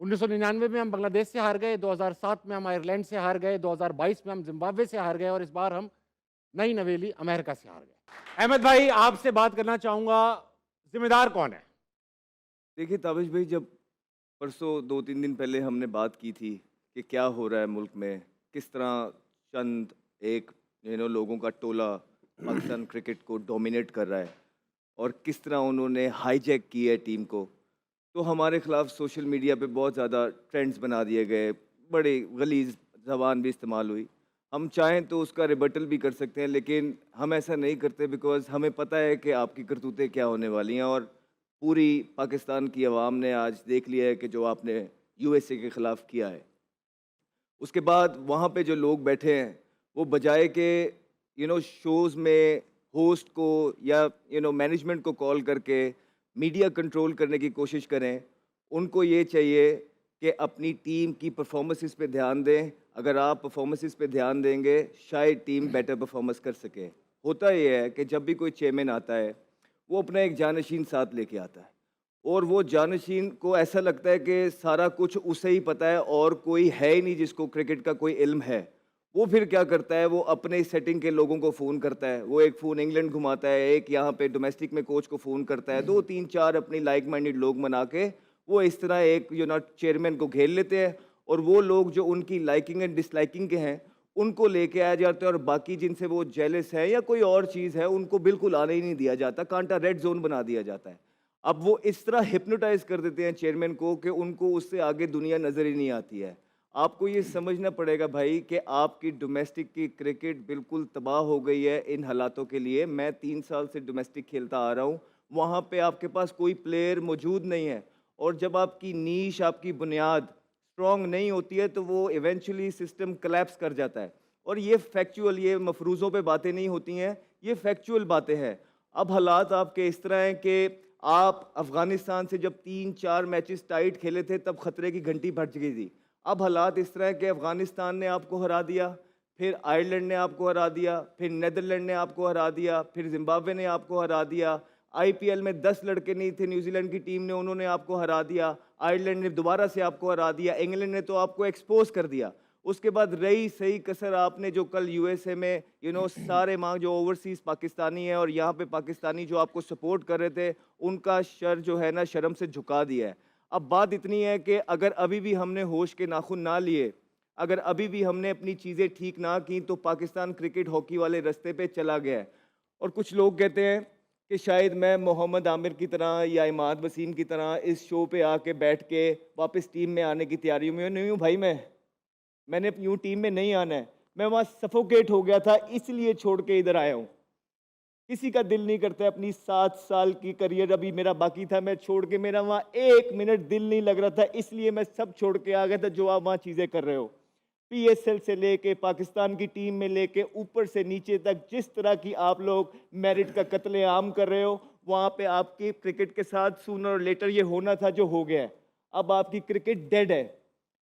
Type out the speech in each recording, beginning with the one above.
1999 में हम बांग्लादेश से हार गए, 2007 में हम आयरलैंड से हार गए, 2022 में हम ज़िम्बाब्वे से हार गए और इस बार हम नई नवेली अमेरिका से हार गए। अहमद भाई, आपसे बात करना चाहूँगा, ज़िम्मेदार कौन है? देखिए ताबिश भाई, जब परसों 2-3 दिन पहले हमने बात की थी कि क्या हो रहा है मुल्क में, किस तरह चंद एक लोगों का टोला पाकिस्तान क्रिकेट को डोमिनेट कर रहा है और किस तरह उन्होंने हाईजैक की है टीम को, तो हमारे ख़िलाफ़ सोशल मीडिया पे बहुत ज़्यादा ट्रेंड्स बना दिए गए, बड़े गलीज़ ज़बान भी इस्तेमाल हुई। हम चाहें तो उसका रिबटल भी कर सकते हैं, लेकिन हम ऐसा नहीं करते बिकॉज़ हमें पता है कि आपकी करतूतें क्या होने वाली हैं और पूरी पाकिस्तान की आवाम ने आज देख लिया है कि जो आपने यूएसए के ख़िलाफ़ किया है। उसके बाद वहाँ पे जो लोग बैठे हैं, वो बजाय के शोज़ में होस्ट को या मैनेजमेंट को कॉल करके मीडिया कंट्रोल करने की कोशिश करें, उनको ये चाहिए कि अपनी टीम की परफॉर्मेंसेस पे ध्यान दें। अगर आप परफॉर्मेंसेस पे ध्यान देंगे, शायद टीम बेटर परफॉर्मेंस कर सके। होता ये है कि जब भी कोई चेयरमैन आता है, वो अपना एक जानशीन साथ लेके आता है और वो जानशीन को ऐसा लगता है कि सारा कुछ उसे ही पता है और कोई है ही नहीं जिसको क्रिकेट का कोई इल्म है। वो फिर क्या करता है, वो अपने सेटिंग के लोगों को फ़ोन करता है, वो एक फ़ोन इंग्लैंड घुमाता है, एक यहाँ पे डोमेस्टिक में कोच को फ़ोन करता है, 2-3-4 अपनी लाइक माइंडेड लोग मना के वो इस तरह एक चेयरमैन को घेर लेते हैं और वो लोग जो उनकी लाइकिंग एंड डिसलाइकिंग के हैं, उनको लेके आया जाता है और बाकी जिनसे वो जेलस है या कोई और चीज़ है, उनको बिल्कुल आने ही नहीं दिया जाता, कांटा रेड ज़ोन बना दिया जाता है। अब वो इस तरह हिप्नोटाइज़ कर देते हैं चेयरमैन को कि उनको उससे आगे दुनिया नज़र ही नहीं आती है। आपको ये समझना पड़ेगा भाई कि आपकी डोमेस्टिक की क्रिकेट बिल्कुल तबाह हो गई है इन हालातों के लिए। मैं 3 साल से डोमेस्टिक खेलता आ रहा हूँ, वहाँ पे आपके पास कोई प्लेयर मौजूद नहीं है और जब आपकी नीश, आपकी बुनियाद स्ट्रॉन्ग नहीं होती है तो वो इवेंचुअली सिस्टम कोलैप्स कर जाता है। और ये फैक्चुअल, ये मफरूज़ों पे बातें नहीं होती हैं, ये फैक्चुअल बातें हैं। अब हालात आपके इस तरह हैं कि आप अफ़गानिस्तान से जब 3-4 मैचेस टाइट खेले थे तब ख़तरे की घंटी बज गई थी। अब हालात इस तरह है कि अफ़गानिस्तान ने आपको हरा दिया, फिर आयरलैंड ने आपको हरा दिया, फिर नीदरलैंड ने आपको हरा दिया, फिर ज़िम्बाब्वे ने आपको हरा दिया। आईपीएल में 10 लड़के नहीं थे न्यूजीलैंड की टीम ने, उन्होंने आपको हरा दिया। आयरलैंड ने दोबारा से आपको हरा दिया, इंग्लैंड ने तो आपको एक्सपोज़ कर दिया। उसके बाद रही सही कसर आपने जो कल यूएसए में सारे माँ जो ओवरसीज़ पाकिस्तानी हैं और यहाँ पे पाकिस्तानी जो आपको सपोर्ट कर रहे थे, उनका सर जो है ना शर्म से झुका दिया है। अब बात इतनी है कि अगर अभी भी हमने होश के नाखून ना लिए, अगर अभी भी हमने अपनी चीज़ें ठीक ना की, तो पाकिस्तान क्रिकेट हॉकी वाले रास्ते पे चला गया है। और कुछ लोग कहते हैं कि शायद मैं मोहम्मद आमिर की तरह या इमाद वसीम की तरह इस शो पे आके बैठ के वापस टीम में आने की तैयारी में नहीं हूँ भाई। मैंने यूँ टीम में नहीं आना है। मैं वहाँ सफोकेट हो गया था, इसलिए छोड़ के इधर आया हूँ। किसी का दिल नहीं करता है, अपनी 7 साल की करियर अभी मेरा बाकी था, मैं छोड़ के, मेरा वहाँ 1 मिनट दिल नहीं लग रहा था, इसलिए मैं सब छोड़ के आ गया था जो आप वहाँ चीज़ें कर रहे हो। पीएसएल से लेके पाकिस्तान की टीम में लेके ऊपर से नीचे तक जिस तरह की आप लोग मेरिट का कत्लेआम कर रहे हो, वहाँ पे आपकी क्रिकेट के साथ सूनर और लेटर ये होना था जो हो गया है। अब आपकी क्रिकेट डेड है।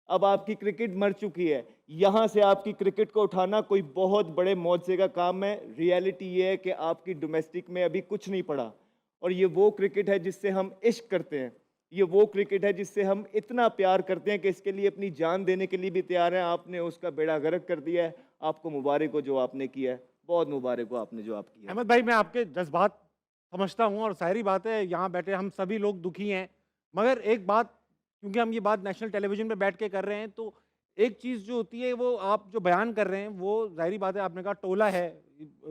अब आपकी क्रिकेट मर चुकी है। यहाँ से आपकी क्रिकेट को उठाना कोई बहुत बड़े मौजे का काम है। रियलिटी ये है कि आपकी डोमेस्टिक में अभी कुछ नहीं पड़ा और ये वो क्रिकेट है जिससे हम इश्क करते हैं। ये वो क्रिकेट है जिससे हम इतना प्यार करते हैं कि इसके लिए अपनी जान देने के लिए भी तैयार हैं। आपने उसका बेड़ा गर्क कर दिया है। आपको मुबारक हो जो आपने किया है। बहुत मुबारक हो आपने जो आप किया है। अहमद भाई, मैं आपके जज़्बात समझता हूँ और ज़ाहिर-सी बात है, यहाँ बैठे हम सभी लोग दुखी हैं। मगर एक बात, क्योंकि हम ये बात नेशनल टेलीविज़न पे बैठ के कर रहे हैं, तो एक चीज़ जो होती है, वो आप जो बयान कर रहे हैं, वो ज़ाहिर-सी बात है, आपने कहा टोला है,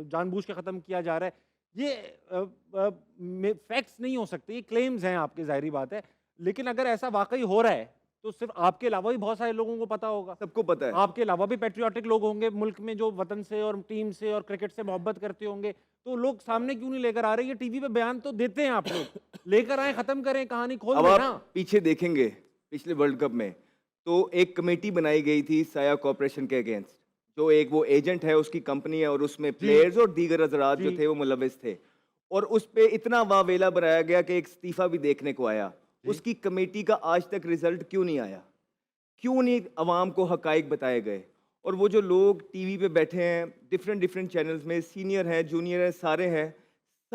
जानबूझ के ख़त्म किया जा रहा है। ये फैक्ट्स नहीं हो सकते, ये क्लेम्स हैं आपके, ज़ाहिर-सी बात है। लेकिन अगर ऐसा वाक़ई हो रहा है, तो सिर्फ़ आपके अलावा भी बहुत सारे लोगों को पता होगा। सबको पता है। आपके अलावा भी पैट्रियोटिक लोग होंगे मुल्क में, जो वतन से और टीम से और क्रिकेट से मोहब्बत करते होंगे। तो लोग सामने क्यों नहीं लेकर आ रहे? ये टीवी पे बयान तो देते हैं आप लोग। लेकर आएँ, खत्म करें, कहानी खोल अब दें आप ना। पीछे देखेंगे, पिछले वर्ल्ड कप में, तो एक कमेटी बनाई गई थी साया कॉर्पोरेशन के अगेंस्ट, जो एक वो एजेंट है, उसकी कंपनी है और उसमें जी, प्लेयर्स और दीगर हज़रात जी, जो थे वो मुलविस थे। और उस पे इतना वावेला बनाया गया कि एक इस्तीफ़ा भी देखने को आया। जी। उसकी कमेटी का आज तक रिज़ल्ट क्यों नहीं आया? क्यों नहीं अवाम को हक़ाइक़ बताए गए? और वो जो लोग टीवी पे बैठे हैं, डिफ़रेंट डिफ़रेंट चैनल्स में, सीनियर हैं, जूनियर हैं, सारे हैं,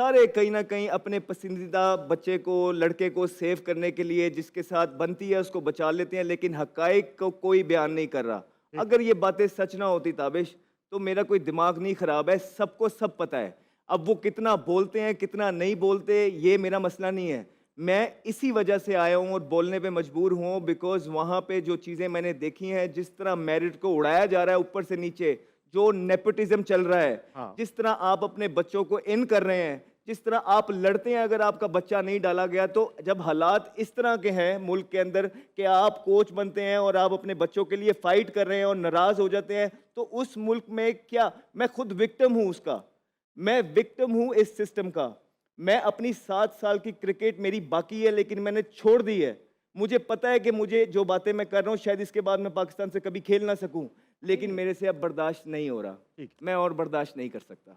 सारे कहीं ना कहीं अपने पसंदीदा बच्चे को, लड़के को सेव करने के लिए जिसके साथ बनती है उसको बचा लेते हैं, लेकिन हकाइक को कोई बयान नहीं कर रहा। ठीक। अगर ये बातें सच ना होती ताबिश, तो मेरा कोई दिमाग नहीं खराब है, सबको सब पता है। अब वो कितना बोलते हैं कितना नहीं बोलते ये मेरा मसला नहीं है। मैं इसी वजह से आया हूँ और बोलने पे मजबूर हूँ, बिकॉज वहाँ पे जो चीज़ें मैंने देखी हैं, जिस तरह मेरिट को उड़ाया जा रहा है ऊपर से नीचे, जो नेपोटिज्म चल रहा है, हाँ। जिस तरह आप अपने बच्चों को इन कर रहे हैं, जिस तरह आप लड़ते हैं अगर आपका बच्चा नहीं डाला गया, तो जब हालात इस तरह के हैं मुल्क के अंदर कि आप कोच बनते हैं और आप अपने बच्चों के लिए फाइट कर रहे हैं और नाराज हो जाते हैं, तो उस मुल्क में क्या, मैं खुद विक्टिम हूं उसका, मैं विक्टिम हूं इस सिस्टम का। मैं अपनी 7 साल की क्रिकेट मेरी बाकी है, लेकिन मैंने छोड़ दी है। मुझे पता है कि मुझे जो बातें मैं कर रहा हूँ शायद इसके बाद मैं पाकिस्तान से कभी खेल ना सकूं, लेकिन मेरे से अब बर्दाश्त नहीं हो रहा, ठीक। मैं और बर्दाश्त नहीं कर सकता।